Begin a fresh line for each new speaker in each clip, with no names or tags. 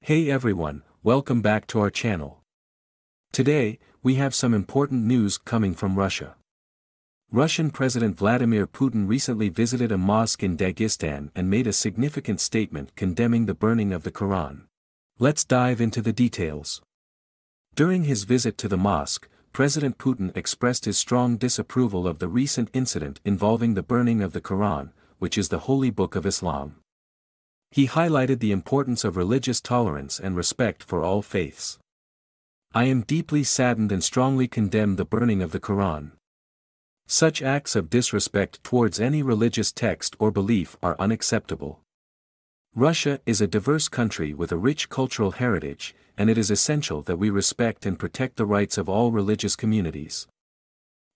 Hey everyone, welcome back to our channel. Today, we have some important news coming from Russia. Russian President Vladimir Putin recently visited a mosque in Dagestan and made a significant statement condemning the burning of the Quran. Let's dive into the details. During his visit to the mosque, President Putin expressed his strong disapproval of the recent incident involving the burning of the Quran, which is the holy book of Islam. He highlighted the importance of religious tolerance and respect for all faiths. I am deeply saddened and strongly condemn the burning of the Quran. Such acts of disrespect towards any religious text or belief are unacceptable. Russia is a diverse country with a rich cultural heritage, and it is essential that we respect and protect the rights of all religious communities.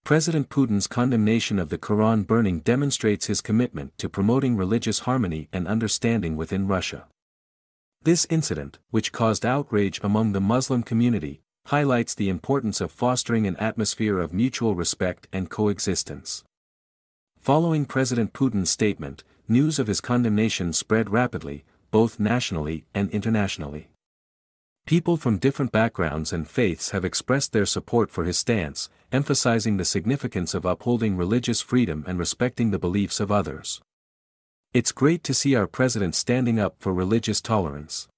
President Putin's condemnation of the Quran burning demonstrates his commitment to promoting religious harmony and understanding within Russia. This incident, which caused outrage among the Muslim community, highlights the importance of fostering an atmosphere of mutual respect and coexistence. Following President Putin's statement, news of his condemnation spread rapidly, both nationally and internationally. People from different backgrounds and faiths have expressed their support for his stance, emphasizing the significance of upholding religious freedom and respecting the beliefs of others. It's great to see our president standing up for religious tolerance.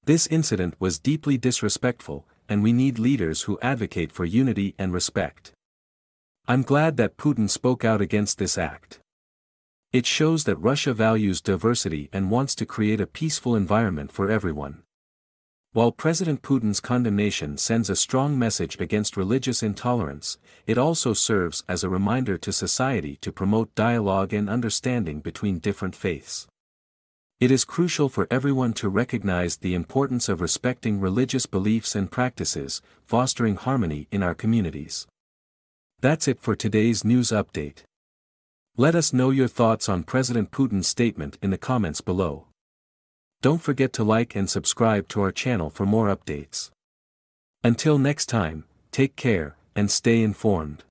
This incident was deeply disrespectful, and we need leaders who advocate for unity and respect. I'm glad that Putin spoke out against this act. It shows that Russia values diversity and wants to create a peaceful environment for everyone. While President Putin's condemnation sends a strong message against religious intolerance, it also serves as a reminder to society to promote dialogue and understanding between different faiths. It is crucial for everyone to recognize the importance of respecting religious beliefs and practices, fostering harmony in our communities. That's it for today's news update. Let us know your thoughts on President Putin's statement in the comments below. Don't forget to like and subscribe to our channel for more updates. Until next time, take care, and stay informed.